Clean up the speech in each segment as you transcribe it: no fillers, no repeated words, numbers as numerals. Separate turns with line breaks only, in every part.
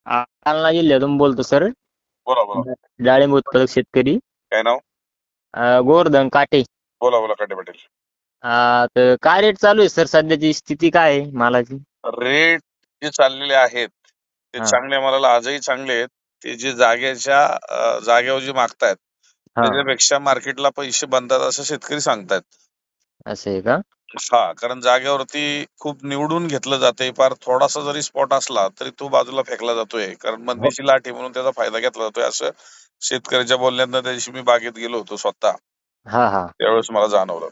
जालना जिल्ह्यातून बोलतो सर.
बोला बोला.
डाळिंब उत्पादक शेतकरी.
काय नाव?
गोवर्धन काटे.
बोला बोला काटे पाटील.
तर काय रेट चालू आहे सर, सध्याची स्थिती काय आहे मालाची?
रेट जे चाललेले आहेत ते
हा
चांगल्या मालाला आजही चांगले आहेत. ते जे जागेवर जे मागतायत
हा
त्याच्यापेक्षा मार्केटला पैसे बनतात असं शेतकरी सांगतायत.
असं आहे का?
हा, कारण जागेवरती खूप निवडून घेतलं जाते. फार थोडासा जरी स्पॉट असला तरी तो बाजूला फेकला जातोय, कारण
हो.
मंदीची लाट आहे म्हणून त्याचा फायदा घेतला जातोय असं शेतकऱ्याच्या बोलण्यातनं त्या दिवशी मी बागेत गेलो होतो स्वतः,
हा हा.
त्यावेळेस मला जाणवलं.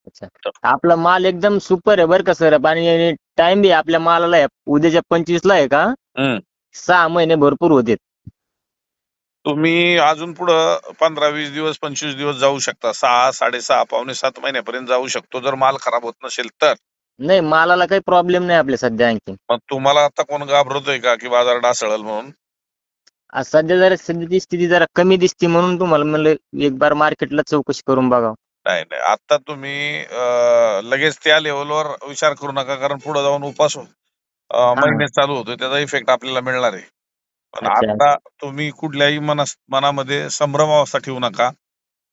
अच्छा. आपला माल एकदम सुपर आहे बरं का सर. आणि टाइम बी आपल्या मालाला आहे. उद्याच्या 25ला आहे का?
हम्म.
6 महिने भरपूर होते.
तुम्ही अजून पुढं 15-20 दिवस 25 दिवस जाऊ शकता. 6, 6.5, पावणे 7 महिन्यापर्यंत जाऊ शकतो जर माल खराब होत नसेल तर.
नाही, मालाला काही प्रॉब्लेम नाही आपल्या सध्या आणखी.
मग तुम्हाला आता कोण घाबरतोय का की बाजार ढासळल म्हणून?
आज सध्या जरा सध्याची स्थिती जरा कमी दिसते म्हणून तुम्हाला म्हणलं एक बार मार्केटला चौकशी करून बघावं.
नाही नाही, आता तुम्ही लगेच त्या लेवलवर विचार करू नका, कारण पुढे जाऊन उपास
हा.
महिने चालू होतोय, त्याचा इफेक्ट आपल्याला मिळणार आहे. पण
अच्छा.
आता तुम्ही कुठल्याही मनामध्ये संभ्रमावस्था ठेवू नका,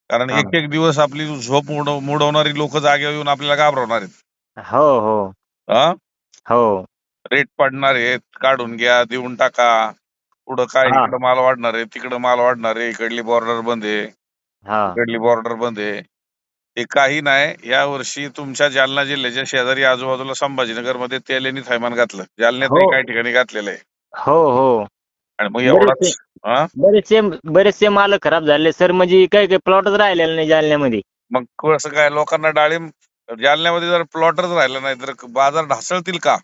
कारण
हा.
एक एक दिवस आपली झोप मोडवणारी लोक जागेवर येऊन आपल्याला घाबरवणार आहेत.
हो हो
हा,
हो.
रेट पडणार आहेत, काढून घ्या, देऊन टाका. पुढं काय
हा
इकडं माल वाढणार आहे, तिकडं माल वाढणार आहे, इकडली बॉर्डर बंद आहे,
हा.
इकडली बॉर्डर बंद आहे. हे काही नाही. या वर्षी तुमच्या जालना जिल्ह्याच्या शेजारी आजूबाजूला संभाजीनगर मध्ये तेलानी थैमान घातलं,
हो
जालन्यातही काही ठिकाणी घातलेलं आहे.
हो हो.
आणि मग
बरेचसे
एवढाच हा,
बरेचसे बरेचसे माल खराब झाले सर. म्हणजे काही काही प्लॉटच राहिलेला नाही जालन्यामध्ये.
मग कसं काय लोकांना डाळिंब जालन्यामध्ये जर प्लॉटच राहिलं नाही तर बाजार ढासळतील का?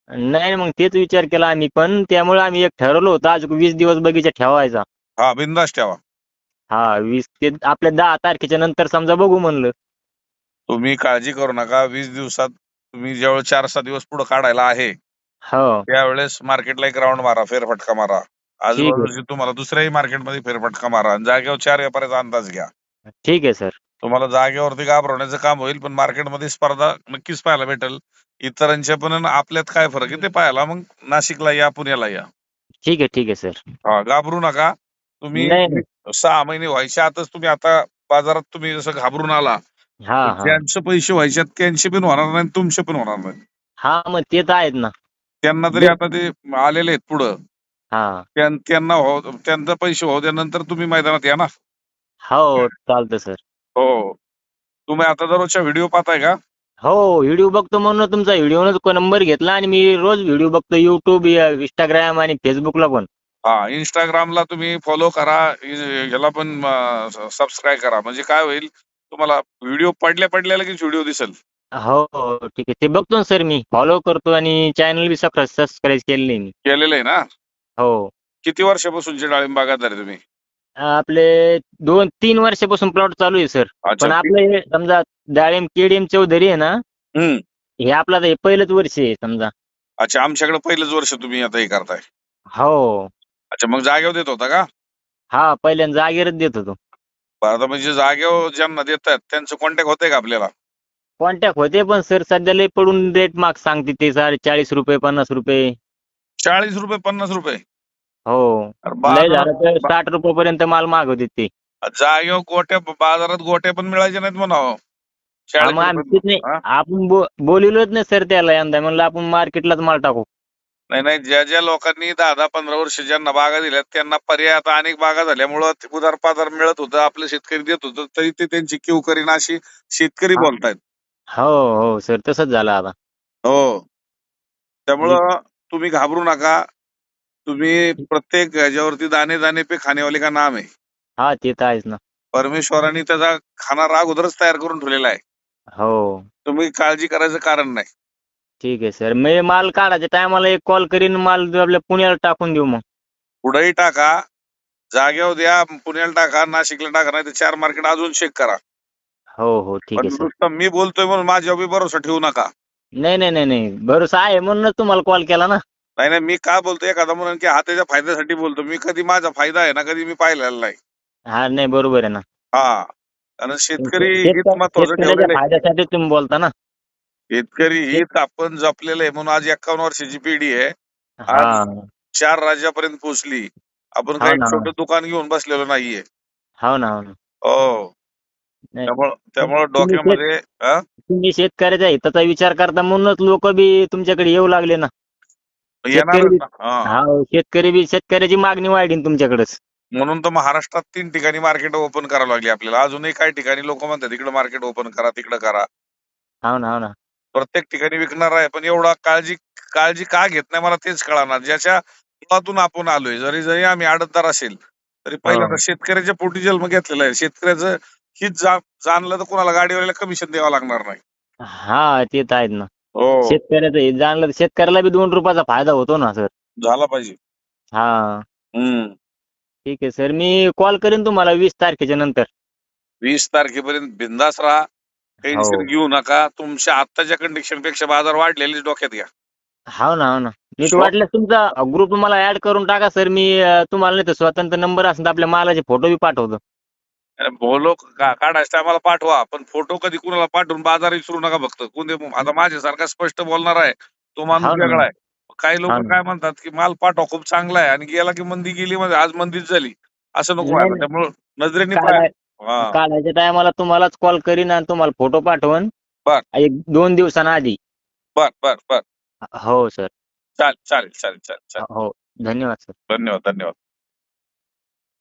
नाही, मग तेच विचार केला आम्ही पण. त्यामुळे आम्ही एक ठरवलं होतं आज 20 दिवस बगीचा ठेवायचा.
हा, बिंदास ठेवा.
हा, 20 ते आपल्या 10 तारखेच्या नंतर समजा बघू म्हणलं.
तुम्ही काळजी करू नका. 20 दिवसात तुम्ही जेव्हा 4-6 दिवस पुढे काढायला आहे
हो.
त्यावेळेस मार्केटला एक राऊंड मारा, फेरफटका मारा.
ठीक
आजूबाजूची तुम्हाला दुसऱ्याही मार्केटमध्ये फेरफटका मारा आणि जागेवर 4 व्यापाऱ्याचा अंदाज घ्या.
आहे. ठीक आहे सर.
तुम्हाला जागेवरती घाबरवण्याचं काम होईल, पण मार्केटमध्ये स्पर्धा नक्कीच पाहायला भेटेल. इतरांच्या पण आणि आपल्यात काय फरक आहे ते पाहायला मग नाशिकला या, पुण्याला या.
ठीक आहे सर.
हा, घाबरू नका तुम्ही.
नाही नाही.
6 महिने व्हायच्या आतच तुम्ही आता बाजारात तुम्ही जसं घाबरून आला
हा
तर
हा.
ज्यांचे पैसे व्हायच्यात त्यांचे पण होणार नाही, तुमचे पण होणार नाही.
हा, मग ते तर आहेत ना.
त्यांना तरी आता ते आलेले आहेत पुढं,
हा.
त्यांना पैसे होऊ द्या, नंतर तुम्ही मैदानात या ना.
हो, चालतं सर.
हो. तुम्ही आता दररोजच्या व्हिडिओ पाहताय का?
हो, व्हिडिओ बघतो म्हणून तुमचा व्हिडिओनच नंबर घेतला. आणि मी रोज व्हिडिओ बघतो युट्यूब, इंस्टाग्राम आणि फेसबुकला पण.
हा, इंस्टाग्रामला तुम्ही फॉलो करा, ह्याला पण सबस्क्राईब करा. म्हणजे काय होईल, तुम्हाला व्हिडिओ पडल्या पडल्या लगेच व्हिडिओ दिसेल.
हो हो, ठीक आहे. ते बघतो ना सर, मी फॉलो करतो आणि चॅनल बी सबस्क्राईब केलेलं मी.
केलेलं आहे ना?
हो.
किती वर्षापासूनचे डाळिंब बागायतदार आहे तुम्ही?
आपले 2-3 वर्षापासून प्लॉट चालू आहे सर.
अच्छा.
पण आपलं हे समजा डाळिंब केडीएम चौधरी आहे ना,
हम्म.
हे आपलं हे पहिलंच वर्ष आहे समजा.
अच्छा, आमच्याकडे पहिलंच वर्ष तुम्ही आता हे करताय.
हो.
अच्छा, मग जागेवर देत होता का?
हा, पहिल्यांदा जागेवरच देत होतो.
बरं, आता म्हणजे जागेवर ज्यांना देतात त्यांचं कॉन्टॅक्ट होतंय का आपल्याला?
कॉन्टॅक्ट होते, पण सर सध्या लय पडून रेट माग सांगते ते सर. 40 रुपये 50 रुपये.
40 रुपये 50 रुपये?
हो.
अरे
लय झालं तर
बाजारात
60 रुपयापर्यंत माल मागवते ते.
जागेवर बाजारात गोट्या पण मिळायच्या नाहीत म्हणावं.
हा,
40
मग आम्ही
रुपये
तेच नाही.
हा?
आपण बोलिलोच नाही सर त्याला यंदा. म्हणलं आपण मार्केटलाच माल टाकू.
नाही नाही, ज्या ज्या लोकांनी 10-10-15 वर्ष ज्यांना बागा दिल्यात त्यांना पर्याय आता अनेक बागा झाल्यामुळं उदार पादार मिळत होतं, आपलं शेतकरी देत होतं, तरी ते त्यांची किव करीन अशी शेतकरी
हा.
बोलतायत.
हो हो सर, तसंच झालं आता.
हो,
म्हणजे
त्यामुळं तुम्ही घाबरू नका. तुम्ही प्रत्येक ह्याच्यावरती दाणे दाणे पे खानेवाले का नाम आहे.
हा, ते तर आहेच ना.
परमेश्वरांनी त्याचा खाणारा अगोदरच तयार करून ठेवलेला आहे.
हो.
तुम्ही काळजी करायचं कारण नाही.
ठीक आहे सर. मी माल काढायच्या टायमाला एक कॉल करीन, माल आपल्या पुण्याला टाकून देऊ मग.
पुढेही टाका, जागेवर द्या, पुण्याला टाका, नाशिकला टाका, नाही तर 4 मार्केट अजून चेक करा.
हो हो, ठीक
पण
आहे सर.
नुसतं मी बोलतोय म्हणून माझ्यावर बी भरोसा ठेवू नका.
नाही नाही नाही नाही, भरोसा आहे म्हणूनच तुम्हाला कॉल केला ना.
नाही नाही, मी काय बोलतोय एखादा म्हणून की हा त्याच्या फायद्यासाठी बोलतो. मी कधी माझा फायदा आहे ना कधी मी पाहिलेला नाही.
हा, नाही, बरोबर आहे ना.
हा, कारण शेतकरी हित महत्वाचं
शेतकऱ्याच्या
ठेवलेलं आहे.
फायद्यासाठी तुम्ही बोलता ना.
शेतकरी हित आपण जपलेलं आहे म्हणून आज 51 वर्षाची पिढी आहे.
हा.
आज 4 राज्यापर्यंत पोहोचली. आपण
हो
काही
ना, हो
छोटं
ना.
दुकान घेऊन बसलेलो नाहीये.
हो ना, हो ना.
हो.
नाही.
त्यामुळं
तुम्ही
डोक्यामध्ये
तुम्ही शेतकऱ्याच्या हिताचा विचार करता म्हणूनच लोक बी तुमच्याकडे येऊ लागले ना. शेतकरी
येणारच
बी
ना. हां.
शेतकऱ्याची मागणी वाढीन तुमच्याकडेच.
म्हणून तर महाराष्ट्रात 3 ठिकाणी मार्केट ओपन करावं लागली आपल्याला. अजूनही काही ठिकाणी लोक म्हणतात इकडे मार्केट ओपन करा, तिकडे करा.
हो ना, हो ना.
प्रत्येक ठिकाणी विकणार आहे, पण एवढा काळजी काळजी का घेत नाही मला तेच कळणार. ज्याच्या कुळातून आपण आलोय, जरी जरी आम्ही आडतदार असेल, तरी पहिल्यांदा
हो.
शेतकऱ्याच्या पोटी जन्म घेतलेला आहे. शेतकऱ्याचं हित जाणलं तर कोणाला गाडीवाल्याला कमिशन द्यावं लागणार नाही.
हा ते तर आहेत ना.
हो,
शेतकऱ्याचं हे जाणलं तर शेतकऱ्याला बी ₹2 फायदा होतो ना सर.
झाला पाहिजे.
हा.
हम्म.
ठीक आहे सर. मी कॉल करेन तुम्हाला 20 तारखेच्या नंतर.
20 तारखेपर्यंत बिंदास राहा. टेन्शन
हो.
घेऊ नका. तुमच्या आत्ताच्या कंडिशन पेक्षा बाजार वाढलेले डोक्यात घ्या.
हो ना, हो ना. नीट
शॉप
वाटल्यास तुमचा ग्रुप मला ऍड करून टाका सर. मी तुम्हाला नाही तर स्वतंत्र नंबर असेल तर आपल्या मालाचे फोटो बी पाठवतो.
बोलो काढायचं टायमाला पाठवा, पण फोटो कधी कुणाला पाठवून बाजार विसरू नका फक्त. कोणी आता माझ्यासारखा स्पष्ट बोलणार आहे, तो माणूस
हो ना,
वेगळा आहे. काही
हो
लोक
ना.
काय म्हणतात, की माल पाठवा खूप चांगला आहे आणि गेला की मंदी गेली म्हणजे आज मंदीच झाली. असं नको
नाही,
व्हायला.
नाही.
त्यामुळं नजरेने
काढाय
हा.
काढायच्या टायमाला तुम्हालाच कॉल करीन आणि तुम्हाला फोटो पाठवून
बर
1-2 दिवसांआधी.
बर बर बर.
हो सर.
चालेल चालेल चालेल चालेल चालेल.
हो. धन्यवाद सर.
धन्यवाद धन्यवाद.